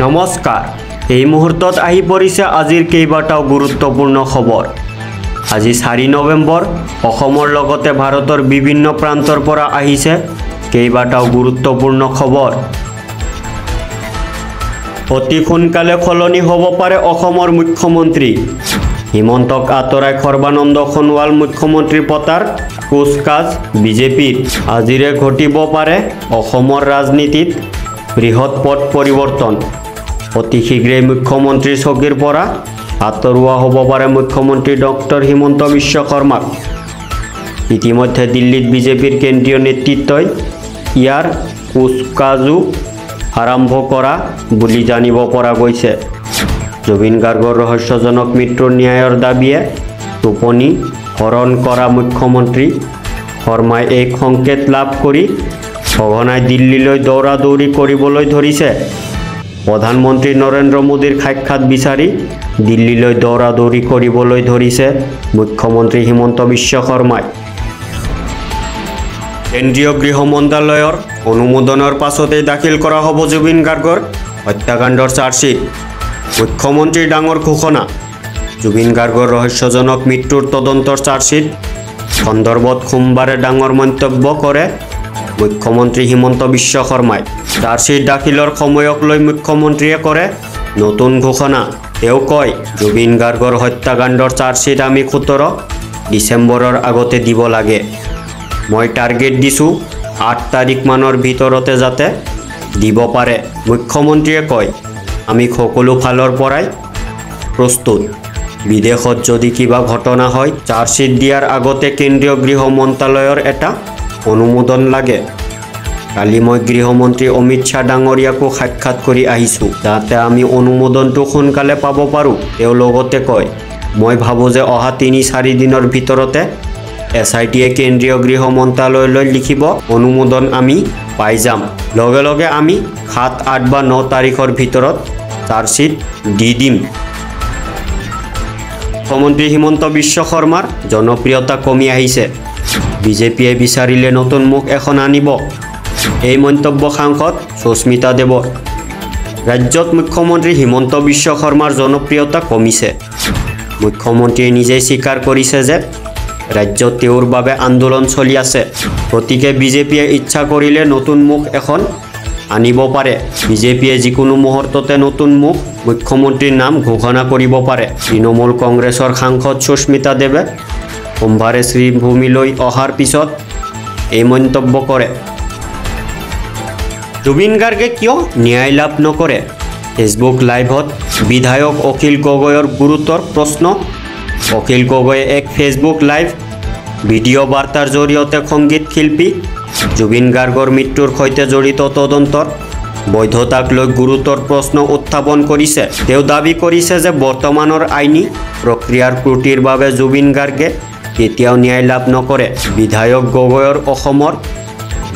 নমস্কাৰ এই মুহূৰ্তত আহি পৰিছে আজিৰ কেইবাটাও গুৰুত্বপূৰ্ণ খবৰ আজি 4 নৱেম্বৰ অসমৰ লগতে ভাৰতৰ বিভিন্ন প্ৰান্তৰ পৰা আহিছে কেইবাটাও গুৰুত্বপূৰ্ণ খবৰ অতি সোনকালে খলনি হ'ব পাৰে অসমৰ মুখ্যমন্ত্ৰী হিমন্তক আতৰাই সৰ্বানন্দ সোণোৱাল মুখ্যমন্ত্ৰী পতাৰ কুচকাজ বিজেপিৰ আজিৰে ঘটিব পাৰে অসমৰ ৰাজনীতিত বৃহৎ পট পৰিৱৰ্তন অতি শীঘ্ৰে মুখ্যমন্ত্ৰী চকীৰ পৰা আতৰোৱা হ'ব পাৰে মুখ্যমন্ত্ৰী ডক্টৰ হিমন্ত বিশ্ব শৰ্মাক ইতিমধ্যে দিল্লীত বিজেপিৰ কেন্দ্ৰীয় নেতৃত্বই ইয়াৰ কুচকাজো আৰম্ভ কৰা বুলি জানিব পৰা গৈছে জুবিন গাৰ্গৰ ৰহস্যজনক মৃত্যুৰ ন্যায়ৰ দাবীয়ে টোপনি হৰণ কৰা মুখ্যমন্ত্ৰী শৰ্মাই এক সংকেত লাভ কৰি সঘনাই দিল্লীলৈ দৌৰা-দৌৰি কৰিবলৈ ধৰিছে প্ৰধানমন্ত্ৰী নৰেন্দ্ৰ মোদীৰ সাক্ষাৎ বিচাৰি দিল্লীলৈ দৌৰা-দৌৰি কৰিবলৈ ধৰিছে মুখ্যমন্ত্ৰী হিমন্ত বিশ্ব শৰ্মাই কেন্দ্ৰীয় গৃহ মন্ত্ৰালয়ৰ অনুমোদনৰ পাছতে দাখিল কৰা হ'ব জুবিন গাৰ্গৰ হত্যাকাণ্ডৰ চাৰ্জশ্বিট মুখ্যমন্ত্ৰীৰ ডাঙৰ ঘোষণা জুবিন গাৰ্গৰ ৰহস্যজনক মৃত্যুৰ তদন্তৰ চাৰ্জশ্বিট সন্দৰ্ভত সোমবাৰে ডাঙৰ মন্তব্য কৰে মুখ্যমন্ত্ৰী হিমন্ত বিশ্ব শৰ্মাই চাৰ্জশ্বিট দাখিলৰ সময়ক লৈ মুখ্যমন্ত্ৰীয়ে কৰে নতুন ঘোষণা তেওঁ কয় জুবিন গাৰ্গৰ হত্যাকাণ্ডৰ চাৰ্জশ্বিট আমি 17 ডিচেম্বৰৰ আগতে দিব লাগে মই টাৰ্গেট দিছোঁ 8 তাৰিখ মানৰ ভিতৰতে যাতে দিব পাৰে মুখ্যমন্ত্ৰীয়ে কয় আমি সকলো ফালৰ পৰাই প্ৰস্তুত বিদেশত যদি কিবা ঘটনা হয় চাৰ্জশ্বিট দিয়াৰ আগতে কেন্দ্ৰীয় গৃহ মন্ত্ৰালয়ৰ এটা অনুমোদন লাগে কালি মই গৃহমন্ত্ৰী অমিত শাহ ডাঙৰীয়াকো সাক্ষাৎ কৰি আহিছোঁ যাতে আমি অনুমোদনটো সোনকালে পাব পাৰোঁ তেওঁ লগতে কয় মই ভাবোঁ যে অহা 3-4 দিনৰ ভিতৰতে SITয়ে কেন্দ্ৰীয় গৃহ মন্ত্ৰালয়লৈ লিখিব অনুমোদন আমি পাই যাম লগে লগে আমি 7, 8 বা 9 তাৰিখৰ ভিতৰত চাৰ্জশ্বিট দি দিম মুখ্যমন্ত্ৰী হিমন্ত বিশ্ব শৰ্মাৰ জনপ্ৰিয়তা কমি আহিছে বিজেপিয়ে বিচাৰিলে নতুন মুখ এখন আনিব এই মন্তব্য সাংসদ সুস্মিতা দেৱৰ ৰাজ্যত মুখ্যমন্ত্ৰী হিমন্ত বিশ্ব শৰ্মাৰ জনপ্ৰিয়তা কমিছে মুখ্যমন্ত্ৰীয়ে নিজেই স্বীকাৰ কৰিছে যে ৰাজ্যত তেওঁৰ বাবে আন্দোলন চলি আছে গতিকে বিজেপিয়ে ইচ্ছা কৰিলে নতুন মুখ এখন আনিব পাৰে বিজেপিয়ে যিকোনো মুহূৰ্ততে নতুন মুখ মুখ্যমন্ত্ৰীৰ নাম ঘোষণা কৰিব পাৰে তৃণমূল কংগ্ৰেছৰ সাংসদ সুস্মিতা দেৱে সোমবাৰে শ্ৰীভূমিলৈ অহাৰ পিছত এই মন্তব্য কৰে জুবিন গাৰ্গে কিয় ন্যায় লাভ নকৰে ফেচবুক লাইভত বিধায়ক অখিল গগৈৰ গুৰুতৰ প্ৰশ্ন অখিল গগৈয়ে এক ফেচবুক লাইভ ভিডিঅ' বাৰ্তাৰ জৰিয়তে সংগীত শিল্পী জুবিন গাৰ্গৰ মৃত্যুৰ সৈতে জড়িত তদন্তৰ বৈধতাক লৈ গুৰুতৰ প্ৰশ্ন উত্থাপন কৰিছে তেওঁ দাবী কৰিছে যে বৰ্তমানৰ আইনী প্ৰক্ৰিয়াৰ ত্ৰুটিৰ বাবে জুবিন গাৰ্গে কেতিয়াও ন্যায় লাভ নকৰে বিধায়ক গগৈৰ অসমৰ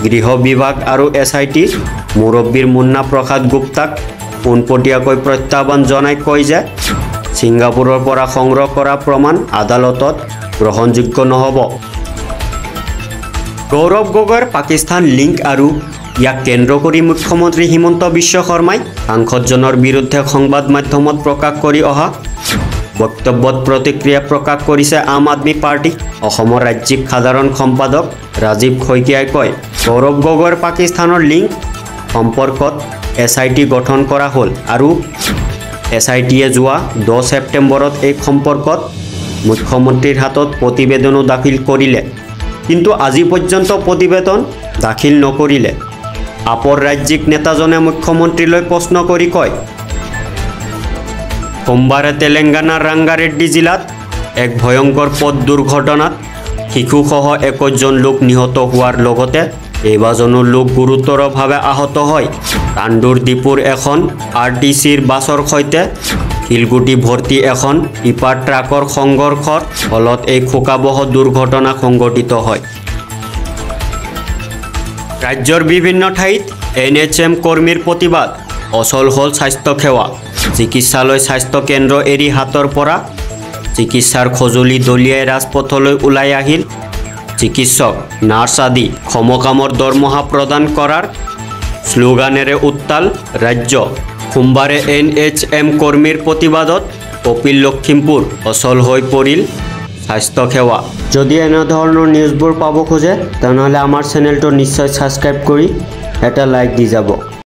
গৃহ বিভাগ আৰু SIT মুৰব্বীৰ মুন্না প্ৰসাদ গুপ্তাক পোনপটীয়াকৈ প্ৰত্যাহ্বান জনাই কয় যে ছিংগাপুৰৰ পৰা সংগ্ৰহ কৰা প্ৰমাণ আদালতত গ্ৰহণযোগ্য নহ'ব গৌৰৱ গগৈৰ পাকিস্তান লিংক আৰু ইয়াক কেন্দ্ৰ কৰি মুখ্যমন্ত্ৰী হিমন্ত বিশ্ব শৰ্মাই সাংসদজনৰ বিৰুদ্ধে সংবাদ মাধ্যমত প্ৰকাশ কৰি অহা বক্তব্যত প্ৰতিক্ৰিয়া প্ৰকাশ কৰিছে আম আদমি পাৰ্টি অসমৰ ৰাজ্যিক সাধাৰণ সম্পাদক ৰাজীৱ শইকীয়াই কয় গৌৰৱ গগৈৰ পাকিস্তানৰ লিংক সম্পৰ্কত SIT গঠন কৰা হ'ল আৰু SITয়ে যোৱা 10 ছেপ্টেম্বৰত এই সম্পৰ্কত মুখ্যমন্ত্ৰীৰ হাতত প্ৰতিবেদনো দাখিল কৰিলে কিন্তু আজি পৰ্যন্ত প্ৰতিবেদন দাখিল নকৰিলে আপৰ ৰাজ্যিক নেতাজনে মুখ্যমন্ত্ৰীলৈ প্ৰশ্ন কৰি কয় সোমবাৰে তেলেংগানাৰ ৰাংগাৰেড্ডি জিলাত এক ভয়ংকৰ পথ দুৰ্ঘটনাত শিশুসহ 21 জন লোক নিহত হোৱাৰ লগতে কেইবাজনো লোক গুৰুতৰভাৱে আহত হয় তাণ্ডুৰ দ্বীপুৰ এখন RTCৰ বাছৰ সৈতে শিলগুটি ভৰ্তি এখন টিপাৰ ট্ৰাকৰ সংঘৰ্ষৰ ফলত এই শোকাবহ দুৰ্ঘটনা সংঘটিত হয় ৰাজ্যৰ বিভিন্ন ঠাইত NHM কৰ্মীৰ প্ৰতিবাদ অচল হ'ল স্বাস্থ্য সেৱা চিকিৎসালয় স্বাস্থ্য কেন্দ্ৰ এৰি হাতৰ পৰা চিকিৎসাৰ খজুলি দলিয়াই ৰাজপথলৈ ওলাই আহিল চিকিৎসক নাৰ্ছ আদি সমকামৰ দৰমহা প্ৰদান কৰাৰ স্লোগানেৰে উত্তাল ৰাজ্য সোমবাৰে NHM কৰ্মীৰ প্ৰতিবাদত কপিল লখিমপুৰ অচল হৈ পৰিল স্বাস্থ্য সেৱা। যদি এনেধৰণৰ নিউজবোৰ পাব খোজে তেনেহ'লে আমাৰ চেনেলটো নিশ্চয় ছাবস্ক্ৰাইব কৰি এটা লাইক দি যাব।